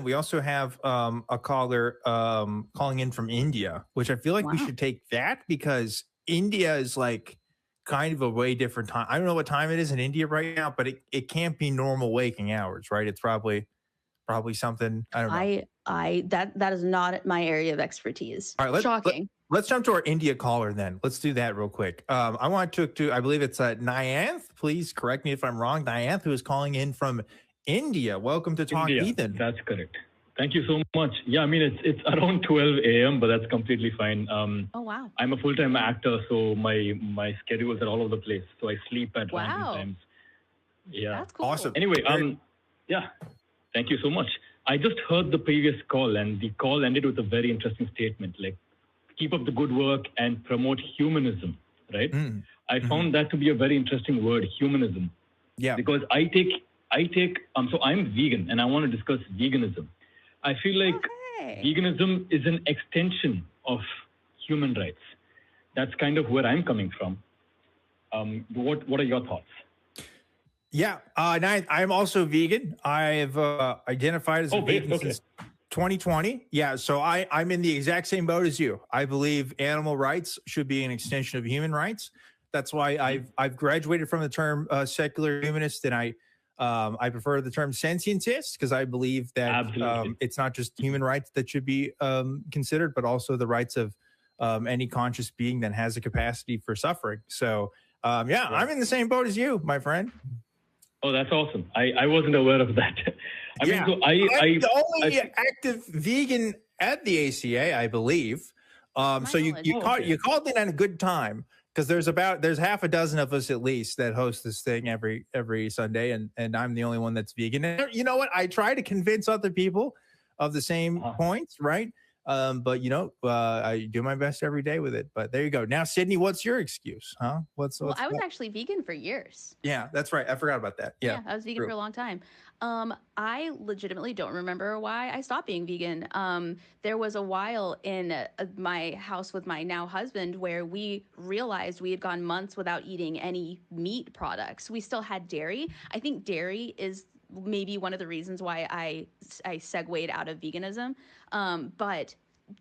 We also have a caller calling in from India, which I feel like we Wow. should take that because India is like kind of a way different time. I don't know what time it is in India right now, but it can't be normal waking hours, right? It's probably something I don't know. That is not my area of expertise. All right, Shocking. let's jump to our India caller then. Let's do that real quick. I want to I believe it's Niyanth. Please correct me if I'm wrong. Niyanth, who is calling in from India. Welcome to Talk India, Heathen. that's correct. Thank you so much. Yeah, I mean it's around 12 a.m., but that's completely fine. Oh wow. I'm a full-time actor, so my schedules are all over the place. So I sleep at random times. Yeah, That's cool. Awesome. Anyway, yeah, thank you so much. I just heard the previous call, and the call ended with a very interesting statement, like keep up the good work and promote humanism, right? I found that to be a very interesting word, humanism. Yeah. Because so I'm vegan, and I want to discuss veganism. I feel like veganism is an extension of human rights. That's kind of where I'm coming from. What are your thoughts? Yeah, I'm also vegan. I've identified as a vegan since 2020. Yeah, so I'm in the exact same boat as you. I believe animal rights should be an extension of human rights. That's why I've graduated from the term secular humanist, and I prefer the term sentientist because I believe that it's not just human rights that should be considered, but also the rights of any conscious being that has a capacity for suffering. So I'm in the same boat as you, my friend. Oh, that's awesome. I wasn't aware of that. I'm the only active vegan at the ACA, I believe. So you called in at a good time because there's half a dozen of us at least that host this thing every Sunday, and I'm the only one that's vegan. And you know what? I try to convince other people of the same points, right? But I do my best every day with it. But there you go. Now, Sydney, what's your excuse? Huh? Well, I was actually vegan for years. Yeah, that's right. I forgot about that. Yeah, I was vegan for a long time. I legitimately don't remember why I stopped being vegan. There was a while in my house with my now husband where we realized we had gone months without eating any meat products. We still had dairy. I think dairy is maybe one of the reasons why I segued out of veganism. But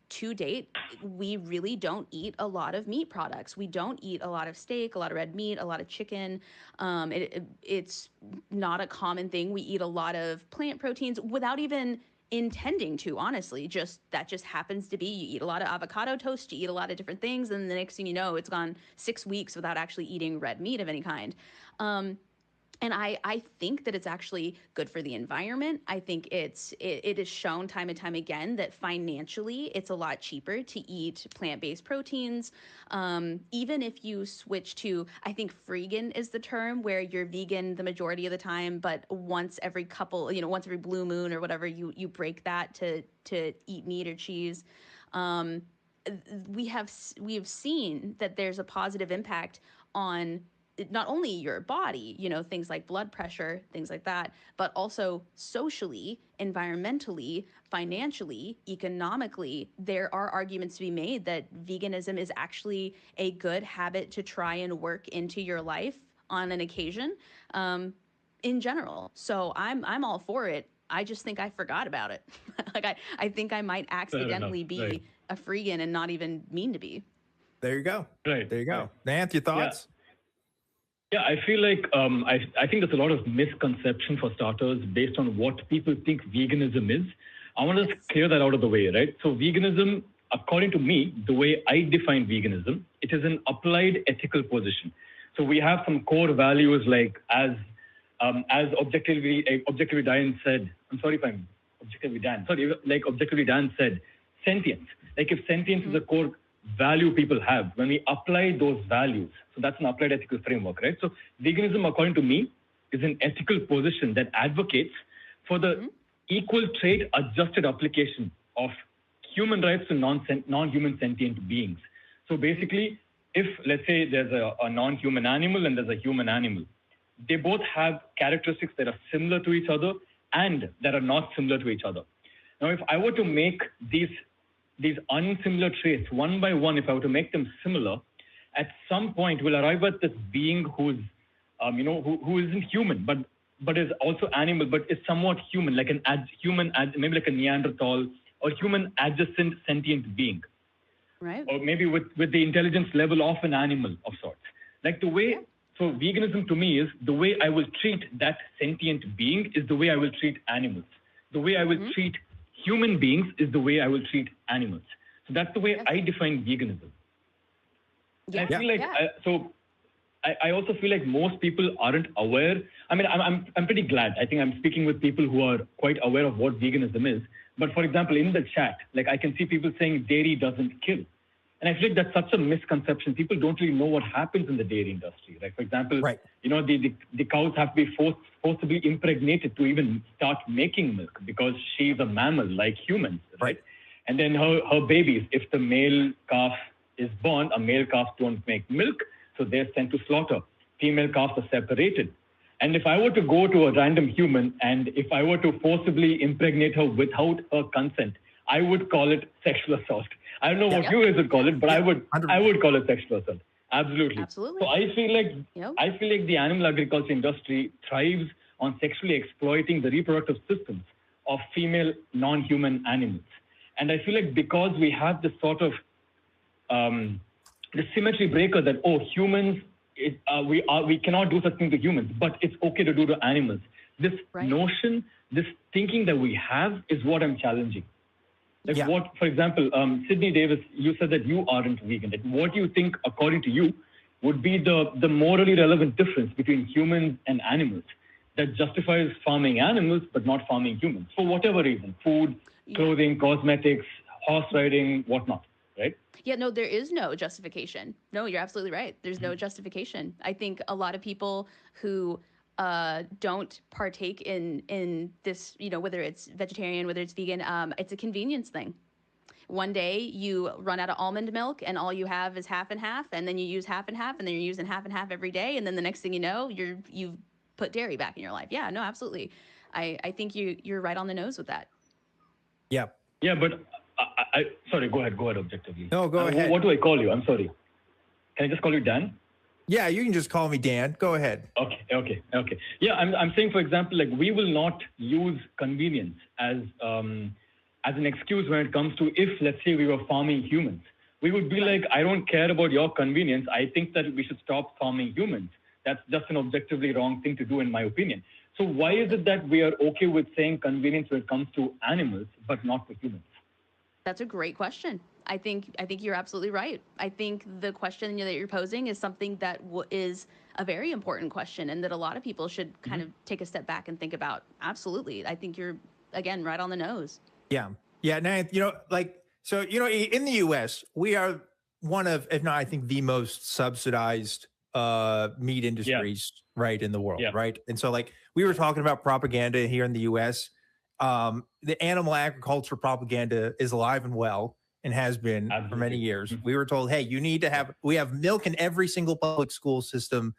to date, we really don't eat a lot of meat products. We don't eat a lot of steak, a lot of red meat, a lot of chicken. It's not a common thing. We eat a lot of plant proteins without even intending to, honestly. That just happens to be. You eat a lot of avocado toast, you eat a lot of different things, and the next thing you know, it's gone 6 weeks without actually eating red meat of any kind. And I think that it's actually good for the environment. I think it is shown time and time again that financially it's a lot cheaper to eat plant-based proteins. Even if you switch to, I think freegan is the term where you're vegan the majority of the time, but once every blue moon or whatever, you break that to eat meat or cheese. We have seen that there's a positive impact on not only your body, things like blood pressure, things like that, but also socially, environmentally, financially, economically. There are arguments to be made that veganism is actually a good habit to try and work into your life on an occasion, in general. So I'm all for it. I just think I forgot about it. I think I might accidentally be a freegan and not even mean to be. There you go. Right. There you go. Niyanth, your thoughts? Yeah, I feel like I think there's a lot of misconception for starters based on what people think veganism is. I want to clear that out of the way, right? So veganism, according to me, the way I define veganism, it is an applied ethical position. So we have some core values like as objectively Dan said, I'm sorry if I'm objectively Dan, like objectively Dan said, sentience. Like if sentience is a core value people have, when we apply those values, so that's an applied ethical framework, right? So veganism, according to me, is an ethical position that advocates for the equal trade adjusted application of human rights to non-human sentient beings. So basically, if let's say there's a non-human animal and there's a human animal, they both have characteristics that are similar to each other and that are not similar to each other. Now, if I were to make these unsimilar traits one by one, if I were to make them similar, at some point we'll arrive at this being who isn't human, but but is also animal, but is somewhat human, like maybe like a Neanderthal or human adjacent sentient being, Right. or maybe with the intelligence level of an animal of sorts. Like the way, so veganism to me is the way I will treat that sentient being is the way I will treat animals. The way I will treat human beings is the way I will treat animals. So that's the way I define veganism. Yeah. I feel like I also feel like most people aren't aware. I mean, I'm pretty glad. I think I'm speaking with people who are quite aware of what veganism is. But for example, in the chat, like I can see people saying dairy doesn't kill. And I feel like that's such a misconception. People don't really know what happens in the dairy industry. Like, for example, you know, the cows have to be forcibly impregnated to even start making milk because she's a mammal like humans, right? And then her babies, if the male calf is born, a male calf don't make milk, so they're sent to slaughter. Female calves are separated. And if I were to go to a random human and if I were to forcibly impregnate her without her consent, I would call it sexual assault. I don't know what you guys would call it, but I would call it sexual assault. Absolutely. Absolutely. So I feel like the animal agriculture industry thrives on sexually exploiting the reproductive systems of female non-human animals. And I feel like because we have this sort of the symmetry breaker that humans, we cannot do such thing to humans, but it's okay to do to animals. This notion, this thinking that we have is what I'm challenging. Like what, for example, Sydney Davis, you said that you aren't vegan. Like what do you think, according to you, would be the morally relevant difference between humans and animals that justifies farming animals but not farming humans for whatever reason? Food, clothing, cosmetics, horse riding, whatnot, right? Yeah, no, there is no justification. No, you're absolutely right. There's no justification. I think a lot of people who don't partake in this, you know, whether it's vegetarian, whether it's vegan, it's a convenience thing. One day you run out of almond milk and all you have is half and half, and then you use half and half, and then you're using half and half every day, and then the next thing you know, you've put dairy back in your life. Yeah, no, absolutely. I think you're right on the nose with that. Yeah. Yeah, but sorry, go ahead objectively. No, go ahead. What do I call you? I'm sorry. Can I just call you Dan? Yeah, you can just call me Dan. Go ahead. Okay. Yeah, I'm saying, for example, like we will not use convenience as an excuse when it comes to if, let's say, we were farming humans. We would be like, I don't care about your convenience. I think that we should stop farming humans. That's just an objectively wrong thing to do, in my opinion. So why is it that we are okay with saying convenience when it comes to animals, but not with humans? That's a great question. I think you're absolutely right. I think the question that you're posing is something that is a very important question, and that a lot of people should kind of take a step back and think about. Absolutely. I think you're, again, right on the nose. Yeah. Niyanth, you know, like, so, you know, in the US, we are one of, if not, I think the most subsidized meat industries, right, in the world, right? And so, like, we were talking about propaganda here in the US. The animal agriculture propaganda is alive and well and has been for many years. We were told, hey, we have milk in every single public school system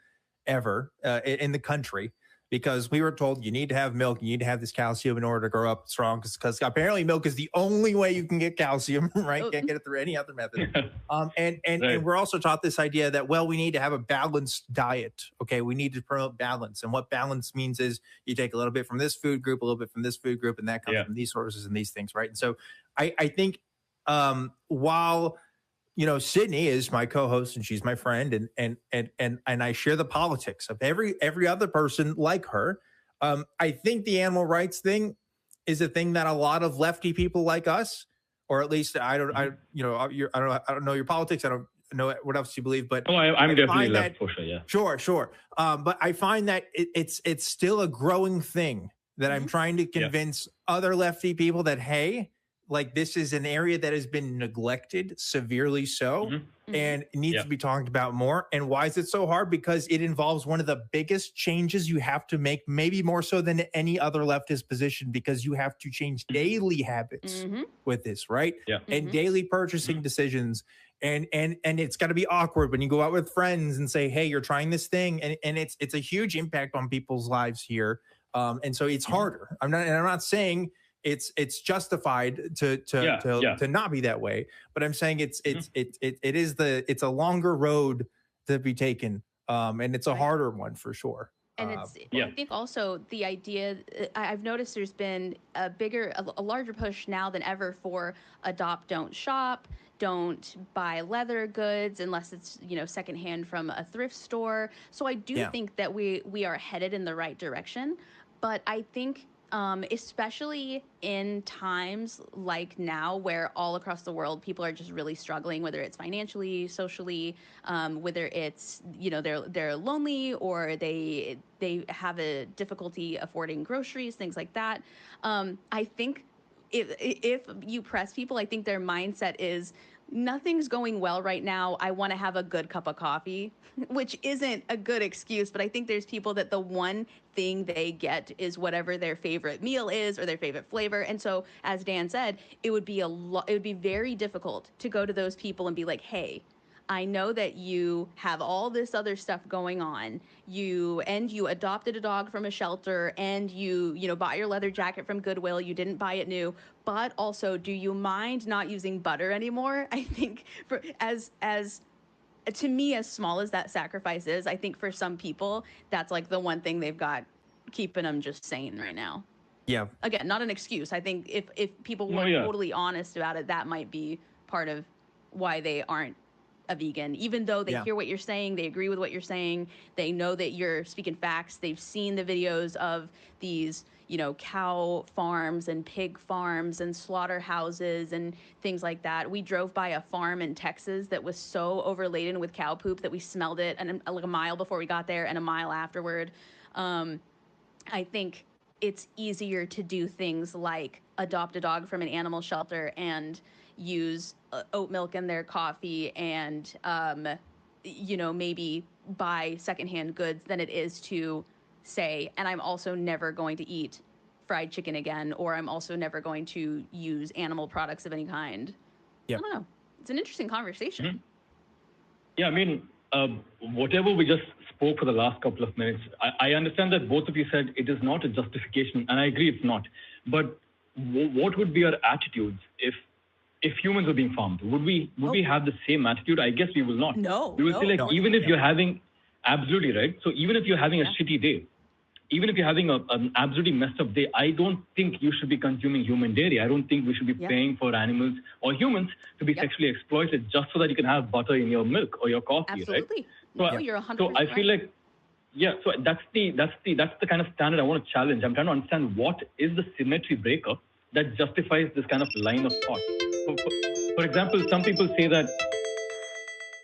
ever in the country, because we were told you need to have milk, you need to have this calcium in order to grow up strong, because apparently milk is the only way you can get calcium, right? Can't get it through any other method. And we're also taught this idea that, well, we need to have a balanced diet. Okay, we need to promote balance. And what balance means is you take a little bit from this food group, a little bit from this food group, and that comes from these sources and these things, right? And so I think while, you know, Sydney is my co-host and she's my friend, and I share the politics of every other person like her. I think the animal rights thing is a thing that a lot of lefty people like us, or at least I don't know your politics. I don't know what else you believe, but I'm definitely left for sure. Yeah, sure. But I find that it's still a growing thing that I'm trying to convince other lefty people that, hey, like, this is an area that has been neglected, severely so, and it needs to be talked about more. And why is it so hard? Because it involves one of the biggest changes you have to make, maybe more so than any other leftist position, because you have to change daily habits with this, right? And daily purchasing decisions. And it's got to be awkward when you go out with friends and say, hey, you're trying this thing. And it's a huge impact on people's lives here. And so it's harder. I'm not saying it's justified to not be that way, but I'm saying it's a longer road to be taken, and it's a harder one for sure. And I think also the idea, I've noticed there's been a larger push now than ever for adopt, don't shop, don't buy leather goods unless it's, secondhand from a thrift store. So I do think that we are headed in the right direction. But I think especially in times like now where all across the world people are just really struggling, whether it's financially, socially, whether it's they're lonely or they have a difficulty affording groceries, things like that. I think if you press people, I think their mindset is nothing's going well right now. I want to have a good cup of coffee, which isn't a good excuse, but I think there's people that the one thing they get is whatever their favorite meal is or their favorite flavor. And so, as Dan said, it would be very difficult to go to those people and be like, hey, I know that you have all this other stuff going on. You adopted a dog from a shelter, and you bought your leather jacket from Goodwill. You didn't buy it new, but also, do you mind not using butter anymore? I think to me, as small as that sacrifice is, I think for some people that's like the one thing they've got keeping them just sane right now. Yeah. Again, not an excuse. I think if people were totally honest about it, that might be part of why they aren't a vegan, even though they hear what you're saying, they agree with what you're saying, they know that you're speaking facts, they've seen the videos of these, cow farms and pig farms and slaughterhouses and things like that. We drove by a farm in Texas that was so overladen with cow poop that we smelled it like a mile before we got there and a mile afterward. I think it's easier to do things like adopt a dog from an animal shelter and use oat milk in their coffee and, maybe buy secondhand goods than it is to say, and I'm also never going to eat fried chicken again, or I'm also never going to use animal products of any kind. Yep. I don't know. It's an interesting conversation. Mm-hmm. Yeah, I mean, whatever we just spoke for the last couple of minutes, I understand that both of you said it is not a justification, and I agree it's not. But what would be our attitudes if humans were being farmed? Would we have the same attitude? I guess we will not. No. We will say even if you're having, absolutely right. So even if you're having a shitty day, even if you're having an absolutely messed up day, I don't think you should be consuming human dairy. I don't think we should be paying for animals or humans to be sexually exploited just so that you can have butter in your milk or your coffee, absolutely. Right? So, you're 100% so I feel like, so that's the kind of standard I want to challenge. I'm trying to understand what is the symmetry breaker that justifies this kind of line of thought. For example, some people say that.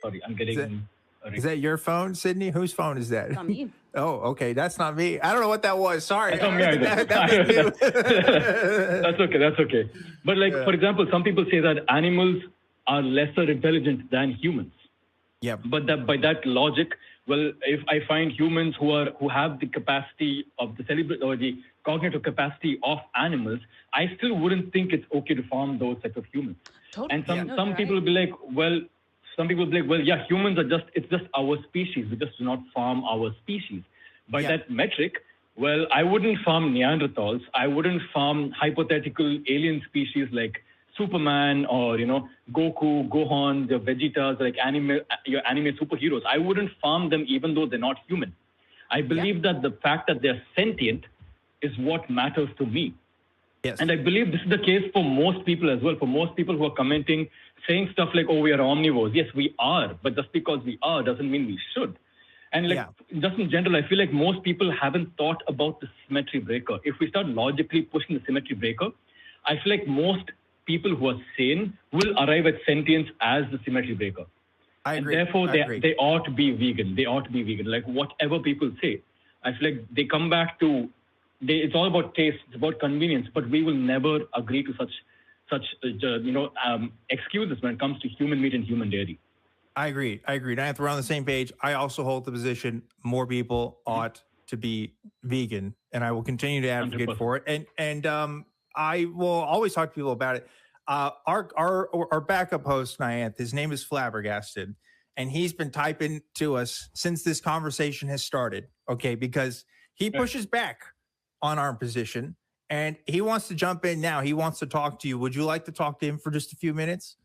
Sorry, I'm getting. Is that your phone, Sydney? Whose phone is that? Not me. Oh, okay. That's not me. I don't know what that was. Sorry. That's not me either. That's okay. But for example, some people say that animals are lesser intelligent than humans. Yeah. But by that logic, well, if I find humans who have the capacity of the cerebral or the cognitive capacity of animals, I still wouldn't think it's okay to farm those types of humans. Totally. And some people will be like, well, humans are it's just our species. We just do not farm our species. By that metric, well, I wouldn't farm Neanderthals. I wouldn't farm hypothetical alien species like Superman or, Goku, Gohan, the Vegetas, like your anime superheroes. I wouldn't farm them even though they're not human. I believe that the fact that they're sentient is what matters to me. Yes. And I believe this is the case for most people as well. For most people who are commenting, saying stuff like, oh, we are omnivores. Yes, we are. But just because we are doesn't mean we should. And just in general, I feel like most people haven't thought about the symmetry breaker. If we start logically pushing the symmetry breaker, I feel like most people who are sane will arrive at sentience as the symmetry breaker. I agree. And therefore, they ought to be vegan. They ought to be vegan. Like whatever people say, I feel like they come back to, it's all about taste, it's about convenience, but we will never agree to such excuses when it comes to human meat and human dairy. I agree. Niyanth, we're on the same page. I also hold the position more people ought to be vegan, and I will continue to advocate 100%. For it. And I will always talk to people about it. Our backup host, Niyanth, his name is Flabbergasted, and he's been typing to us since this conversation has started. Okay, because he pushes back on our position, and he wants to jump in now. He wants to talk to you. Would you like to talk to him for just a few minutes?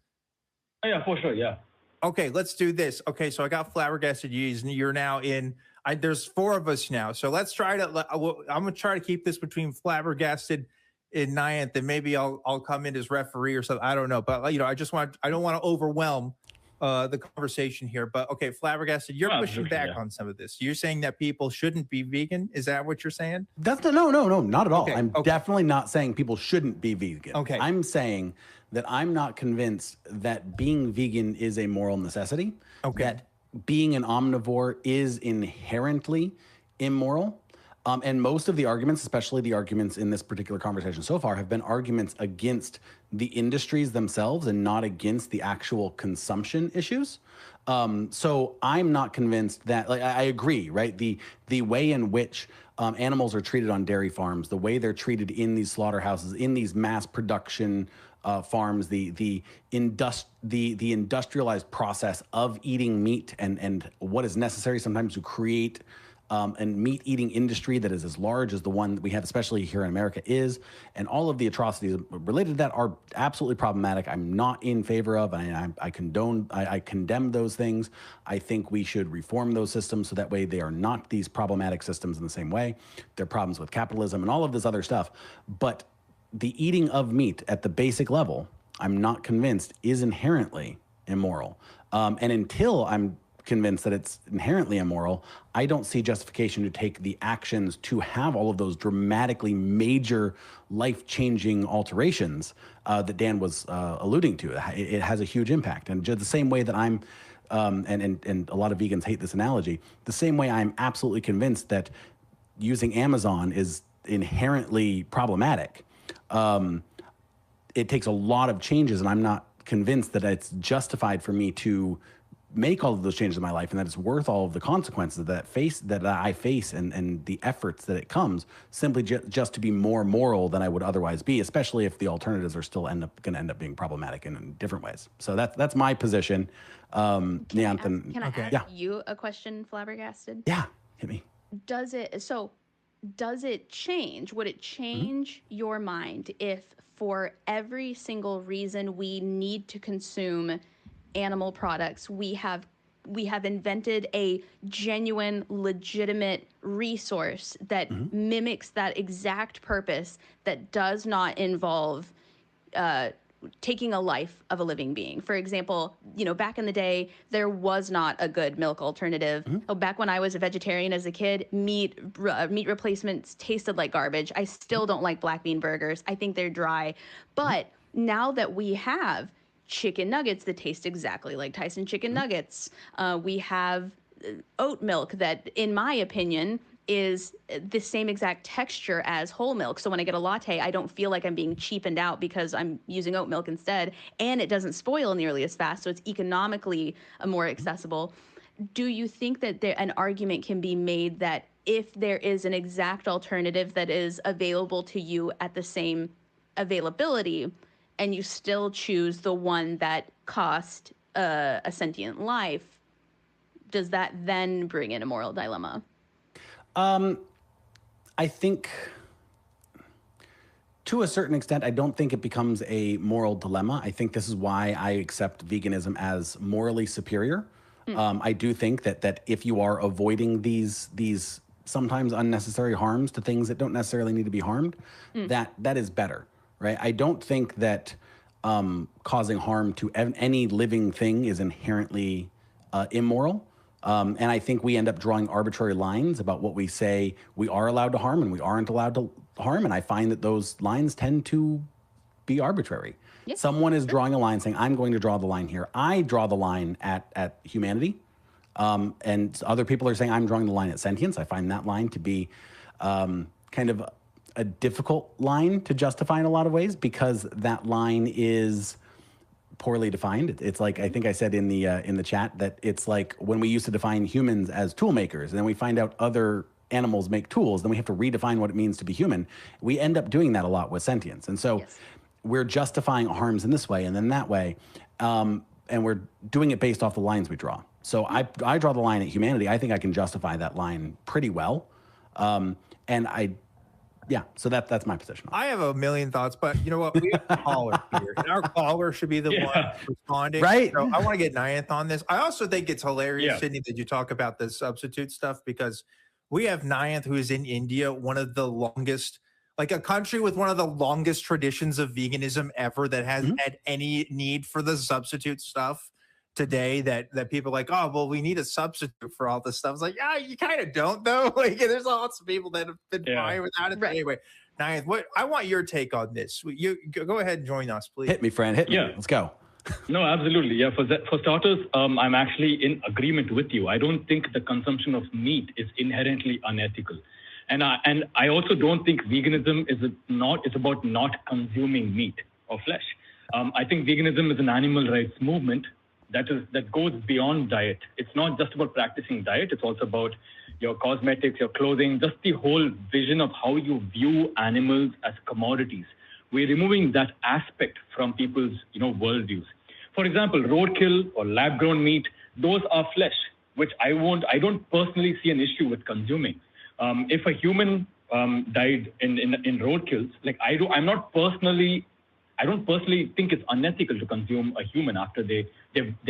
Oh, yeah, for sure. Yeah. Okay, let's do this. Okay, so I got flabbergasted yeast, and you're now in. There's 4 of us now, so let's try to. I'm gonna try to keep this between flabbergasted and Niyanth, and maybe I'll come in as referee or something. I don't know, but I don't want to overwhelm the conversation here. But okay, flabbergasted, you're pushing back on some of this. You're saying that people shouldn't be vegan. Is that what you're saying? No, not at all. Okay, I'm definitely not saying people shouldn't be vegan. Okay, I'm saying that I'm not convinced that being vegan is a moral necessity. Okay. That being an omnivore is inherently immoral. And most of the arguments, especially the arguments in this particular conversation so far, have been arguments against the industries themselves and not against the actual consumption issues. So I'm not convinced that, like, I agree, right? The way in which animals are treated on dairy farms, the way they're treated in these slaughterhouses, in these mass production farms, the industrialized process of eating meat and what is necessary sometimes to create a meat-eating industry that is as large as the one that we have, especially here in America, is, and all of the atrocities related to that are absolutely problematic. I'm not in favor of, and I condemn those things. I think we should reform those systems so that way they are not these problematic systems in the same way. There are problems with capitalism and all of this other stuff. But the eating of meat at the basic level, I'm not convinced is inherently immoral. And until I'm convinced that it's inherently immoral, I don't see justification to take the actions to have all of those dramatically major life-changing alterations that Dan was alluding to. It has a huge impact. And just the same way that I'm, and a lot of vegans hate this analogy, the same way I'm absolutely convinced that using Amazon is inherently problematic. It takes a lot of changes, and I'm not convinced that it's justified for me to make all of those changes in my life, and that it's worth all of the consequences that I face and the efforts that it comes simply just to be more moral than I would otherwise be, especially if the alternatives are still going to end up being problematic in different ways. So that's my position. Niyanth, can I ask you a question, Flabbergasted? Yeah, hit me. Does it change? Would it change your mind if for every single reason we need to consume animal products, we have invented a genuine, legitimate resource that mimics that exact purpose, that does not involve taking a life of a living being? For example, back in the day, there was not a good milk alternative. Back when I was a vegetarian as a kid, meat replacements tasted like garbage. I still don't like black bean burgers. I think they're dry. But now that we have chicken nuggets that taste exactly like Tyson chicken nuggets, we have oat milk that, in my opinion, is the same exact texture as whole milk. So when I get a latte, I don't feel like I'm being cheapened out because I'm using oat milk instead, and it doesn't spoil nearly as fast, so it's economically more accessible. Do you think that an argument can be made that if there is an exact alternative that is available to you at the same availability, and you still choose the one that cost a sentient life, does that then bring in a moral dilemma? I think to a certain extent, I don't think it becomes a moral dilemma. I think this is why I accept veganism as morally superior. I do think that if you are avoiding these sometimes unnecessary harms to things that don't necessarily need to be harmed, that is better, right? I don't think that causing harm to any living thing is inherently immoral. And I think we end up drawing arbitrary lines about what we say we are allowed to harm and we aren't allowed to harm. And I find that those lines tend to be arbitrary. Yep. Someone is drawing a line saying, I'm going to draw the line here. I draw the line at humanity. And other people are saying, I'm drawing the line at sentience. I find that line to be kind of a difficult line to justify in a lot of ways, because that line is poorly defined. It's like, I think I said in the chat that it's like when we used to define humans as tool makers, and then we find out other animals make tools, then we have to redefine what it means to be human. We end up doing that a lot with sentience. And so we're justifying harms in this way and then that way. And we're doing it based off the lines we draw. So I draw the line at humanity. I think I can justify that line pretty well. And I Yeah. So that's my position. I have a million thoughts, but you know what? We have a caller here, and our caller should be the one responding. Right. So I want to get Niyanth on this. I also think it's hilarious, Yeah. Sydney, that you talk about the substitute stuff, because we have Niyanth, who is in India, one of the longest, like a country with one of the longest traditions of veganism ever, that hasn't had any need for the substitute stuff today, that people are like, oh, well, we need a substitute for all this stuff. It's like, yeah, you kind of don't, though. Like, there's lots of people that have been fine without it. Right. Anyway, Niyanth, what I want your take on this. You go ahead and join us, please. Hit me, friend. Hit me. Yeah. Let's go. No, absolutely. Yeah, for starters, I'm actually in agreement with you. I don't think the consumption of meat is inherently unethical, and I also don't think veganism is about not consuming meat or flesh. I think veganism is an animal rights movement that goes beyond diet. It's not just about practicing diet. It's also about your cosmetics, your clothing, just the whole vision of how you view animals as commodities. We're removing that aspect from people's, worldviews. For example, roadkill or lab-grown meat, those are flesh, which I don't personally see an issue with consuming. If a human died in roadkills, like I don't personally think it's unethical to consume a human after they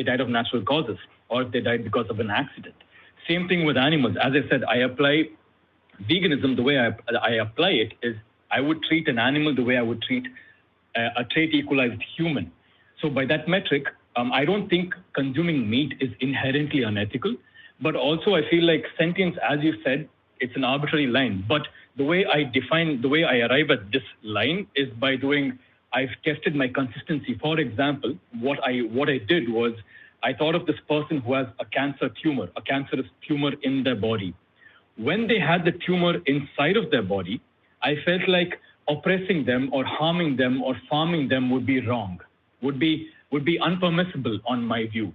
died of natural causes, or if they died because of an accident. Same thing with animals. As I said, I apply veganism, the way I apply it is I would treat an animal the way I would treat a trait equalized human. So by that metric, I don't think consuming meat is inherently unethical, but also I feel like sentience, as you said, it's an arbitrary line. But the way I arrive at this line is by I've tested my consistency. For example, what I did was I thought of this person who has a cancerous tumor in their body. When they had the tumor inside of their body, I felt like oppressing them or harming them or farming them would be wrong, would be unpermissible on my view.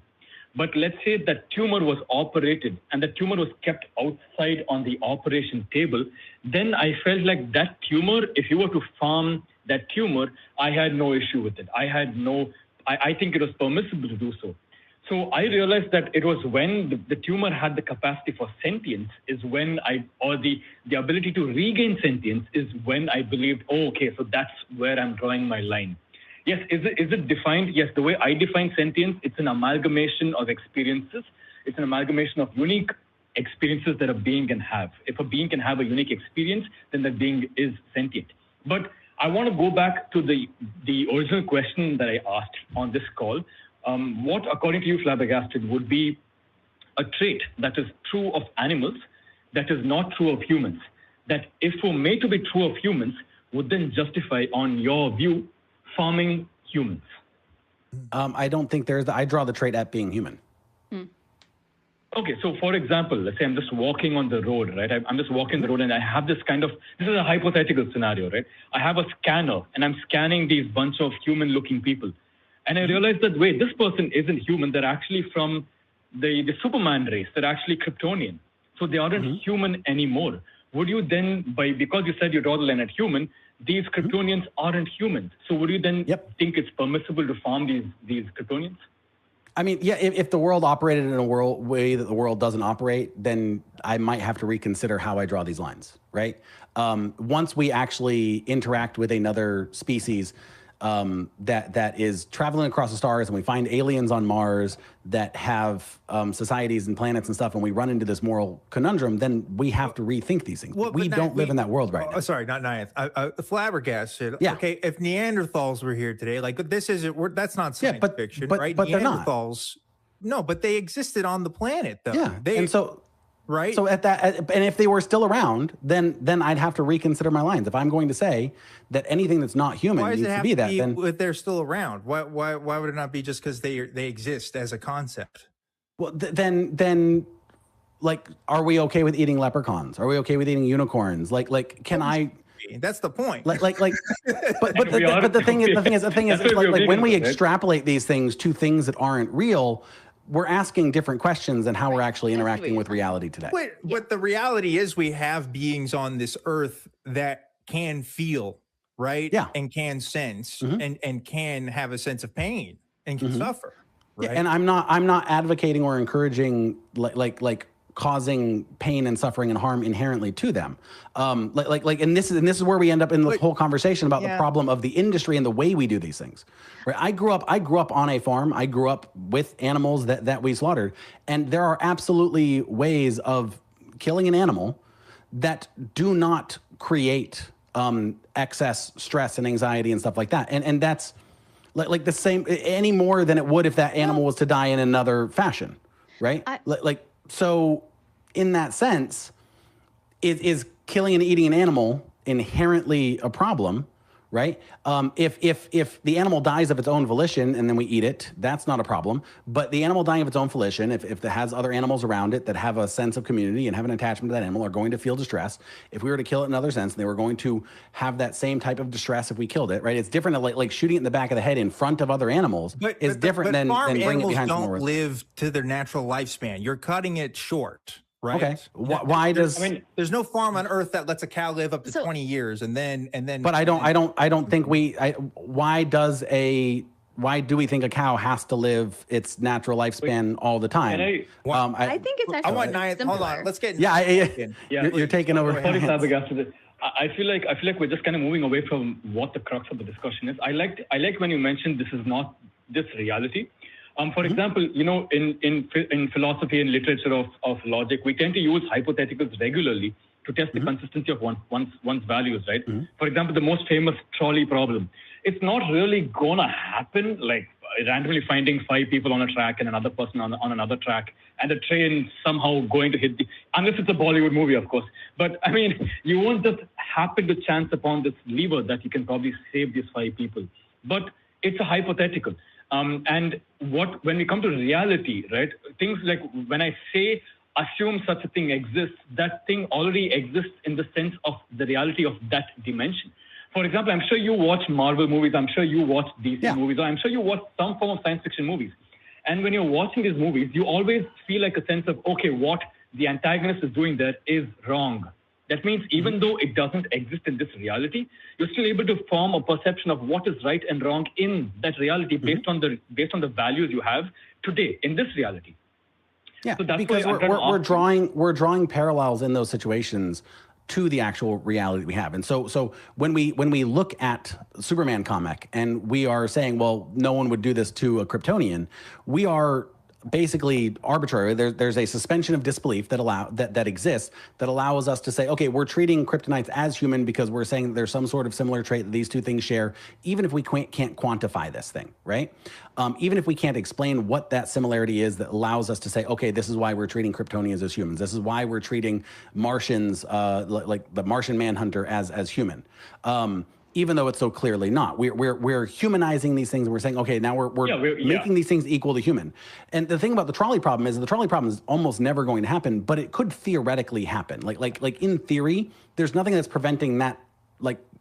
But let's say that tumor was operated and the tumor was kept outside on the operation table, then I felt like that tumor, if you were to farm that tumor, I had no issue with it. I think it was permissible to do so. So I realized that it was when the tumor had the capacity for sentience is when the ability to regain sentience is when I believed, oh, okay, so that's where I'm drawing my line. Yes, is it defined? Yes, the way I define sentience, it's an amalgamation of experiences. It's an amalgamation of unique experiences that a being can have. If a being can have a unique experience, then that being is sentient. But I want to go back to the original question that I asked on this call. What, according to you, Flabbergasted, would be a trait that is true of animals that is not true of humans? That if were made to be true of humans, would then justify, on your view, farming humans? I don't think I draw the trait at being human. Okay, so for example, let's say I'm just walking on the road, right? I'm just walking the road and I have this is a hypothetical scenario, right? I have a scanner and I'm scanning these bunch of human-looking people. And I realized that, wait, this person isn't human. They're actually from the Superman race. They're actually Kryptonian. So they aren't human anymore. Would you then, because you said you draw the line at human, these Kryptonians aren't humans. So would you then think it's permissible to farm these Kryptonians? I mean, yeah, if the world operated in a way that the world doesn't operate, then I might have to reconsider how I draw these lines, right? Once we actually interact with another species that is traveling across the stars, and we find aliens on Mars that have societies and planets and stuff, and we run into this moral conundrum, then we have to rethink these things. We don't live in that world right now. Sorry, not Niyanth. Flabbergasted. Yeah. Okay, if Neanderthals were here today, like this isn't. That's not science fiction, right? But they're not. Neanderthals. No, but they existed on the planet, though. Yeah, and so. Right. So and if they were still around, then I'd have to reconsider my lines. If I'm going to say that anything that's not human needs to be that, then if they're still around, why would it not be just because they exist as a concept? Well, then, like, are we okay with eating leprechauns? Are we okay with eating unicorns? Like, can I? That's the point. But the thing is, like when we extrapolate these things to things that aren't real, we're asking different questions than how we're actually interacting with reality today. But the reality is we have beings on this earth that can feel, right? Yeah. And can sense and can have a sense of pain and can suffer. Right? Yeah, and I'm not advocating or encouraging like causing pain and suffering and harm inherently to them. And this is where we end up in the whole conversation about the problem of the industry and the way we do these things. Right? I grew up on a farm. I grew up with animals that we slaughtered, and there are absolutely ways of killing an animal that do not create excess stress and anxiety and stuff like that. And that's like the same any more than it would if that animal was to die in another fashion, right? So in that sense, is killing and eating an animal inherently a problem, right? If the animal dies of its own volition and then we eat it, that's not a problem. But the animal dying of its own volition, if it has other animals around it that have a sense of community and have an attachment to that animal, are going to feel distress. If we were to kill it in another sense, they were going to have that same type of distress if we killed it, right? It's different. Like shooting it in the back of the head in front of other animals is different than bringing it behind someone. Farm animals don't live to their natural lifespan. You're cutting it short. Right. Okay. Why does there's no farm on earth that lets a cow live up to 20 years and then. But I don't think why do we think a cow has to live its natural lifespan all the time? I think it's actually I want Niyanth. Hold on. Let's get. You're taking over. Sorry, Sabik, after this. I feel like we're just kind of moving away from what the crux of the discussion is. I like when you mentioned this is not this reality. For example, in philosophy and literature of logic, we tend to use hypotheticals regularly to test the consistency of one's values, right? For example, the most famous trolley problem. It's not really gonna happen, like randomly finding 5 people on a track and another person on another track, and the train somehow going to hit unless it's a Bollywood movie, of course. But I mean, you won't just happen to chance upon this lever that you can probably save these 5 people. But it's a hypothetical. And when we come to reality, right, things like when I say assume such a thing exists, that thing already exists in the sense of the reality of that dimension. For example, I'm sure you watch Marvel movies, I'm sure you watch DC movies, or I'm sure you watch some form of science fiction movies. And when you're watching these movies, you always feel like a sense of, okay, what the antagonist is doing there is wrong. That means even though it doesn't exist in this reality, you're still able to form a perception of what is right and wrong in that reality based on the values you have today in this reality. Yeah, so that's because we're drawing parallels in those situations to the actual reality we have. And so when we look at Superman comic and we are saying, well, no one would do this to a Kryptonian, we are basically arbitrary. There's a suspension of disbelief that exists that allows us to say, okay, we're treating Kryptonites as human because we're saying that there's some sort of similar trait that these two things share, even if we can't quantify this thing, right? Even if we can't explain what that similarity is that allows us to say, okay, this is why we're treating Kryptonians as humans. This is why we're treating Martians, like the Martian Manhunter, as human. Even though it's so clearly not. We're humanizing these things, and we're saying, okay, now we're making these things equal to human. And the thing about the trolley problem is the trolley problem is almost never going to happen, but it could theoretically happen. Like in theory, there's nothing that's preventing that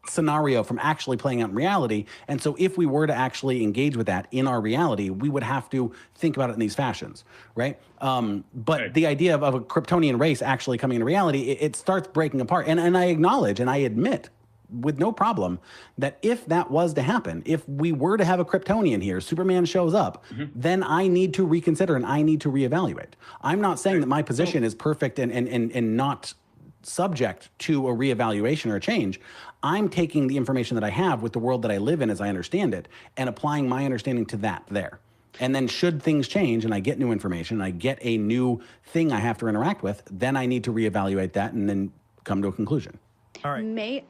scenario from actually playing out in reality. And so if we were to actually engage with that in our reality, we would have to think about it in these fashions, right? But the idea of a Kryptonian race actually coming into reality, it starts breaking apart. And I acknowledge and I admit with no problem that if that was to happen, if we were to have a Kryptonian here, Superman shows up, then I need to reconsider and I need to reevaluate. I'm not saying that my position is perfect and not subject to a reevaluation or a change. I'm taking the information that I have with the world that I live in as I understand it and applying my understanding to that there. And then should things change and I get new information, I get a new thing I have to interact with, then I need to reevaluate that and then come to a conclusion. All right. May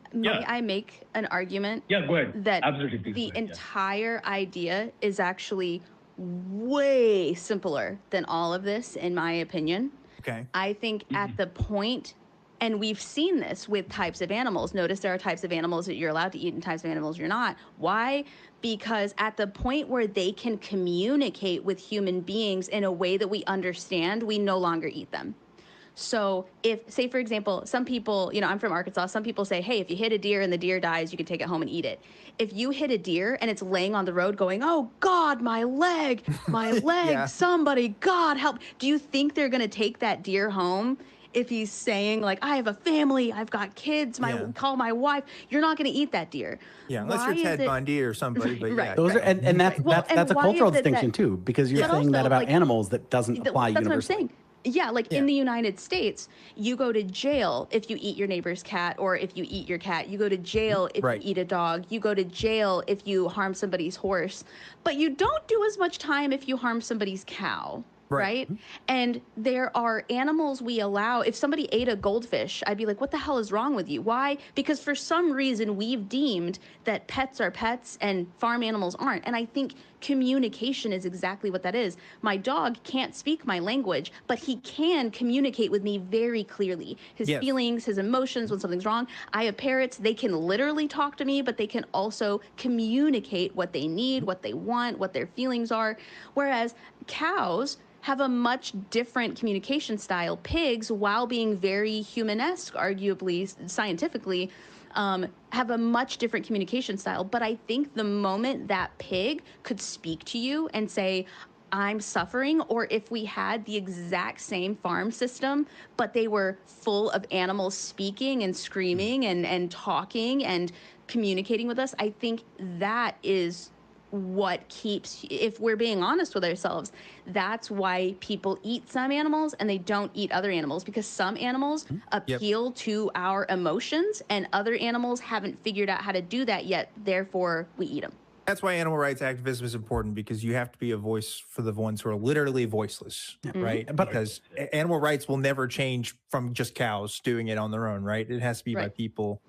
I make an argument? Yeah, go ahead. That absolutely, the entire idea is actually way simpler than all of this, in my opinion. Okay. I think at the point, and we've seen this with types of animals. Notice there are types of animals that you're allowed to eat and types of animals you're not. Why? Because at the point where they can communicate with human beings in a way that we understand, we no longer eat them. So if, say, for example, some people, I'm from Arkansas, some people say, hey, if you hit a deer and the deer dies, you can take it home and eat it. If you hit a deer and it's laying on the road going, oh, God, my leg, somebody, God, help. Do you think they're going to take that deer home if he's saying, like, I have a family, I've got kids, call my wife? You're not going to eat that deer. Yeah, unless you're Ted Bundy or somebody. But right. Those are, and that's a cultural distinction, too, because you're saying that about animals that doesn't apply universally. That's what I'm saying. Yeah, like in the United States, you go to jail if you eat your neighbor's cat, or if you eat your cat. You go to jail if you eat a dog. You go to jail if you harm somebody's horse. But you don't do as much time if you harm somebody's cow. Right. And there are animals we allow. If somebody ate a goldfish, I'd be like, what the hell is wrong with you? Why? Because for some reason we've deemed that pets are pets and farm animals aren't. And I think communication is exactly what that is. My dog can't speak my language, but he can communicate with me very clearly. His feelings, his emotions when something's wrong. I have parrots. They can literally talk to me, but they can also communicate what they need, what they want, what their feelings are. Whereas cows have a much different communication style. Pigs, while being very humanesque, arguably, scientifically, have a much different communication style. But I think the moment that pig could speak to you and say, I'm suffering, or if we had the exact same farm system, but they were full of animals speaking and screaming and talking and communicating with us, I think that is what keeps, if we're being honest with ourselves, that's why people eat some animals and they don't eat other animals, because some animals appeal to our emotions and other animals haven't figured out how to do that yet. Therefore, we eat them. That's why animal rights activism is important, because you have to be a voice for the ones who are literally voiceless, right? Because animal rights will never change from just cows doing it on their own, right? It has to be by people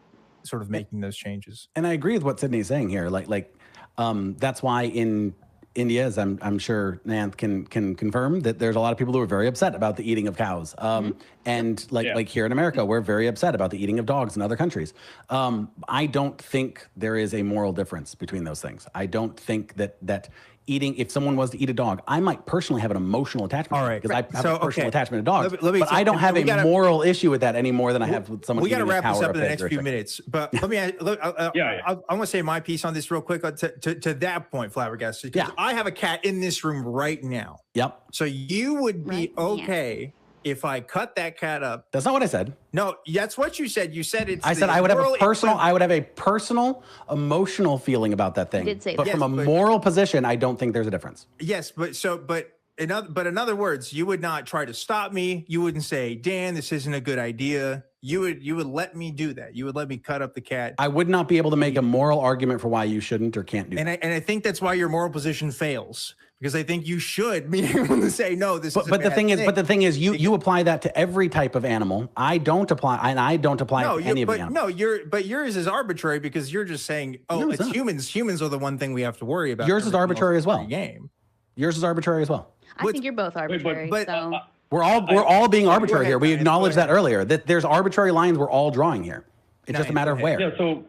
sort of making those changes. And I agree with what Sydney's saying here. That's why in India, as I'm sure Niyanth can confirm, that there's a lot of people who are very upset about the eating of cows. And like here in America, we're very upset about the eating of dogs in other countries. I don't think there is a moral difference between those things. I don't think that eating, if someone was to eat a dog, I might personally have an emotional attachment because I have a personal attachment to dogs. But I don't have a moral issue with that any more than I have with someone. We got to wrap this up in the next few minutes. But let me, I want to say my piece on this real quick to that point, Flabbergasted. Because I have a cat in this room right now. Yep. So you would be okay if I cut that cat up. That's not what I said. No, that's what you said. You said it's. I said I would have a personal, emotional feeling about that thing. You did say but that. from a moral position, I don't think there's a difference. Yes, but in other words, you would not try to stop me. You wouldn't say, Dan, this isn't a good idea. You would let me do that. You would let me cut up the cat. I would not be able to make a moral argument for why you shouldn't or can't do that. And I think that's why your moral position fails. Because I think you should be able to say, no, this is a bad thing. But the thing is, you apply that to every type of animal. I don't apply it to any of the animals. No, yours is arbitrary, because you're just saying, it's humans. Humans are the one thing we have to worry about. Yours is arbitrary as well. Game. Yours is arbitrary as well. I think you're both arbitrary. So. We're all being arbitrary here. We acknowledge that earlier, that there's arbitrary lines we're all drawing here. It's just a matter of where. Yeah, so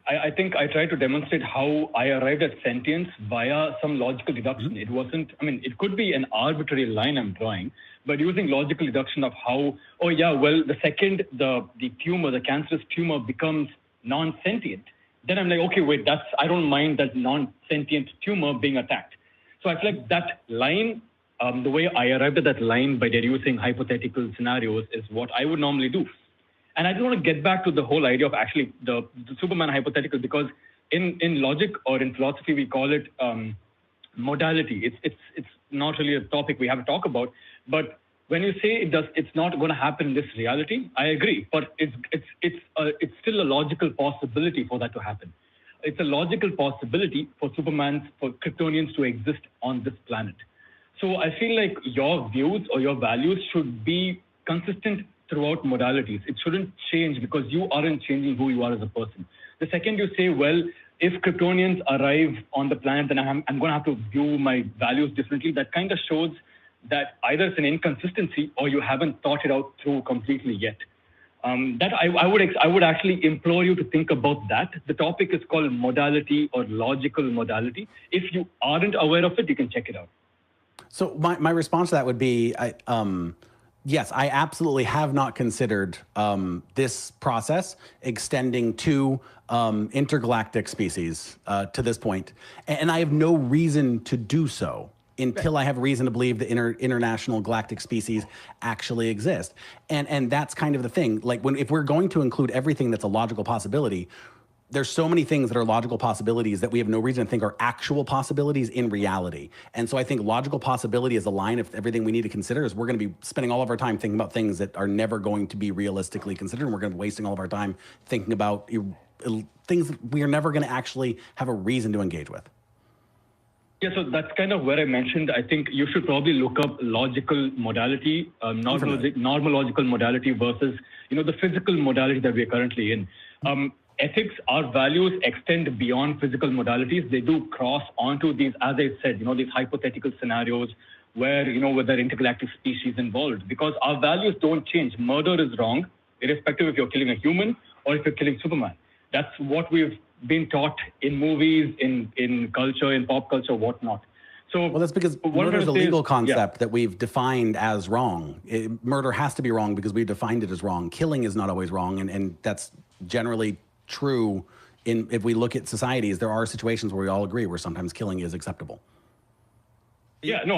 I think I tried to demonstrate how I arrived at sentience via some logical deduction. It wasn't, it could be an arbitrary line I'm drawing, but using logical deduction of how, the second the tumor, the cancerous tumor becomes non-sentient, then I'm like, okay, wait, I don't mind that non-sentient tumor being attacked. So I feel like that line, the way I arrived at that line by deducing hypothetical scenarios is what I would normally do. And I just want to get back to the whole idea of actually the Superman hypothetical, because in logic or in philosophy, we call it modality. It's not really a topic we have to talk about. But when you say it's not going to happen in this reality, I agree. But it's still a logical possibility for that to happen. It's a logical possibility for Kryptonians to exist on this planet. So I feel like your views or your values should be consistent throughout modalities. It shouldn't change because you aren't changing who you are as a person. The second you say, well, if Kryptonians arrive on the planet, then I'm going to have to view my values differently, that kind of shows that either it's an inconsistency or you haven't thought it out through completely yet. I would actually implore you to think about that. The topic is called modality or logical modality. If you aren't aware of it, you can check it out. So my response to that would be, yes, I absolutely have not considered this process extending to intergalactic species to this point. And I have no reason to do so until I have reason to believe the international galactic species actually exist. And that's kind of the thing. Like if we're going to include everything that's a logical possibility, there's so many things that are logical possibilities that we have no reason to think are actual possibilities in reality. And so I think logical possibility is a line of everything we need to consider is we're going to be spending all of our time thinking about things that are never going to be realistically considered. And we're going to be wasting all of our time thinking about things that we are never going to actually have a reason to engage with. Yeah, so that's kind of where I mentioned, I think you should probably look up logical modality, normal logical modality versus, the physical modality that we're currently in. Ethics, our values extend beyond physical modalities. They do cross onto these, as I said, these hypothetical scenarios where, with their intergalactic species involved, because our values don't change. Murder is wrong, irrespective if you're killing a human or if you're killing Superman. That's what we've been taught in movies, in culture, in pop culture, whatnot. So, well, that's because murder is a legal concept that we've defined as wrong. Murder has to be wrong because we've defined it as wrong. Killing is not always wrong, and that's generally true. If we look at societies, there are situations where we all agree where sometimes killing is acceptable. Yeah, no,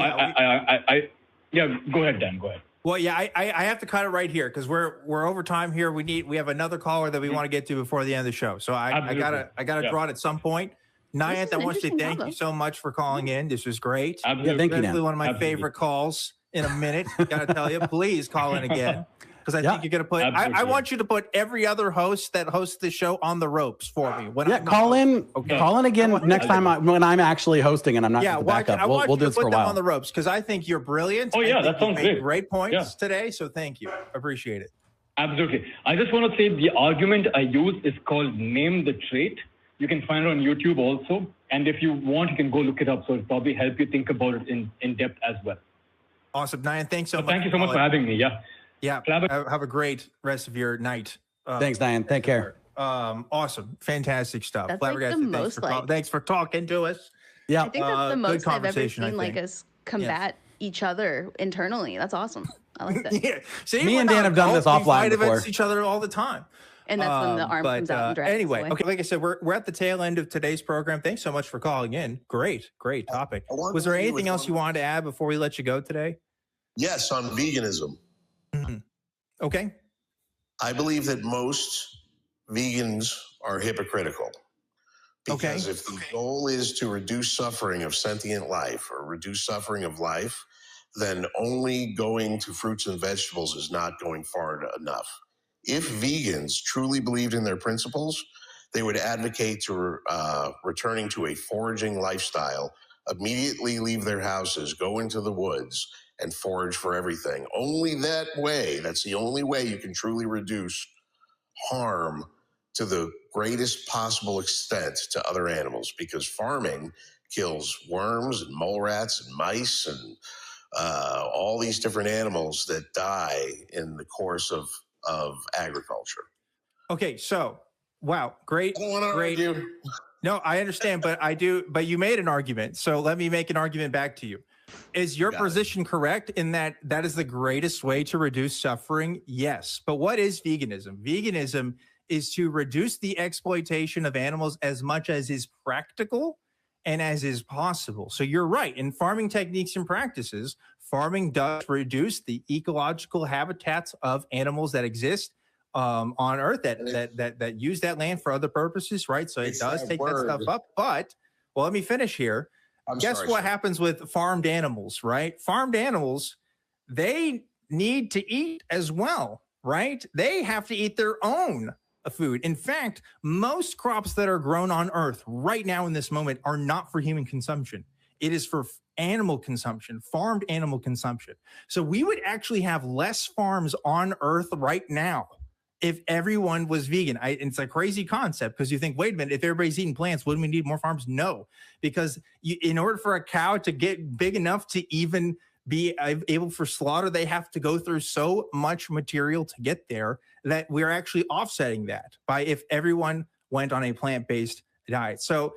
go ahead, Dan. Go ahead. Well, yeah, I have to cut it right here because we're over time here. We have another caller that we want to get to before the end of the show. So I gotta draw it at some point. Niyanth, I want to say thank you so much for calling in. This was great. Absolutely. Yeah, thank you. Definitely one of my favorite calls in a minute. Gotta tell you, please call in again. Because I think you're going to put, I want you to put every other host that hosts the show on the ropes for me. Call in again next time when I'm actually hosting and I'm not the backup. We'll do this for a while. On the ropes because I think you're brilliant. Oh yeah, that sounds great. Great points today. So thank you. Appreciate it. Absolutely. I just want to say the argument I use is called Name the Trait. You can find it on YouTube also. And if you want, you can go look it up. So it'll probably help you think about it in depth as well. Awesome. Niyanth, thanks so much. Thank you so much for having me. Yeah. Have a great rest of your night. Thanks, Niyanth. Take care. Awesome. Fantastic stuff. That's like the most thanks for talking to us. Yeah. I think that's the most I've ever seen us combat each other internally. That's awesome. I like that. Yeah. See, me and Dan have done this offline before. Against each other all the time. And that's when the arm comes out and drags anyway, away. okay, like I said, we're at the tail end of today's program. Thanks so much for calling in. Great topic. Was there anything else you wanted to add before we let you go today? Yes, on veganism. Mm-hmm. Okay. I believe that most vegans are hypocritical. Because if the goal is to reduce suffering of sentient life or reduce suffering of life, then only going to fruits and vegetables is not going far enough. If vegans truly believed in their principles, they would advocate to returning to a foraging lifestyle, immediately leave their houses, go into the woods, and forage for everything. Only that way, that's the only way you can truly reduce harm to the greatest possible extent to other animals, because farming kills worms and mole rats and mice and all these different animals that die in the course of agriculture. Okay, so wow, great. I don't want to argue. No, I understand, but you made an argument. So let me make an argument back to you. Is your position correct in that is the greatest way to reduce suffering? Yes. But what is veganism? Veganism is to reduce the exploitation of animals as much as is practical and as is possible. So you're right. In farming techniques and practices, farming does reduce the ecological habitats of animals that exist on Earth that use that land for other purposes, right? So it does take that stuff up. But, well, let me finish here. Guess what happens with farmed animals, right? Farmed animals, they need to eat as well, right? They have to eat their own food. In fact, most crops that are grown on Earth right now in this moment are not for human consumption. It is for animal consumption, farmed animal consumption. So we would actually have less farms on Earth right now if everyone was vegan. It's a crazy concept because you think, wait a minute, if everybody's eating plants, wouldn't we need more farms? No, because in order for a cow to get big enough to even be able for slaughter, they have to go through so much material to get there that we're actually offsetting that by if everyone went on a plant-based diet. So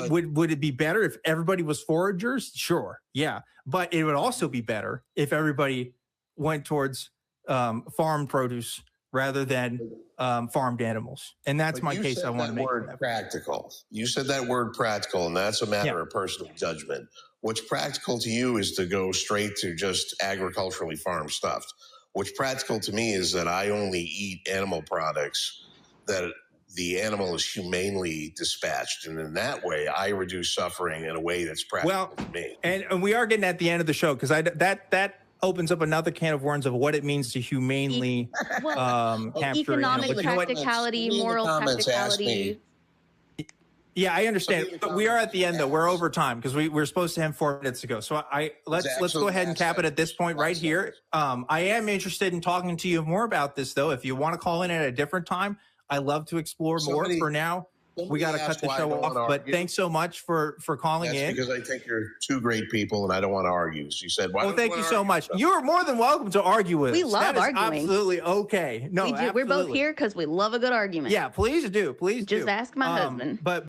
would it be better if everybody was foragers? Sure. Yeah. But it would also be better if everybody went towards farm produce rather than farmed animals. And that's my case. I want to make word practical. You said that word practical, and that's a matter of personal judgment. What's practical to you is to go straight to just agriculturally farmed stuff. What's practical to me is that I only eat animal products that the animal is humanely dispatched. And in that way, I reduce suffering in a way that's practical to me. And we are getting at the end of the show, because that opens up another can of worms of what it means to humanely capture economic animals. practicality, moral practicality. Yeah, I understand. But we are at the end, though. We're over time because we're supposed to have 4 minutes to go. So let's go ahead and cap it at this point right here. I am interested in talking to you more about this, though. If you want to call in at a different time, I love to explore more. For now, we got to cut the show off. But thanks so much for calling in. Because I think you're two great people, and I don't want to argue. So you said, "Why?" Well, thank you so much. You're more than welcome to argue with us. We love arguing. Absolutely okay. No, we're both here because we love a good argument. Yeah, please do. Please just ask my husband. But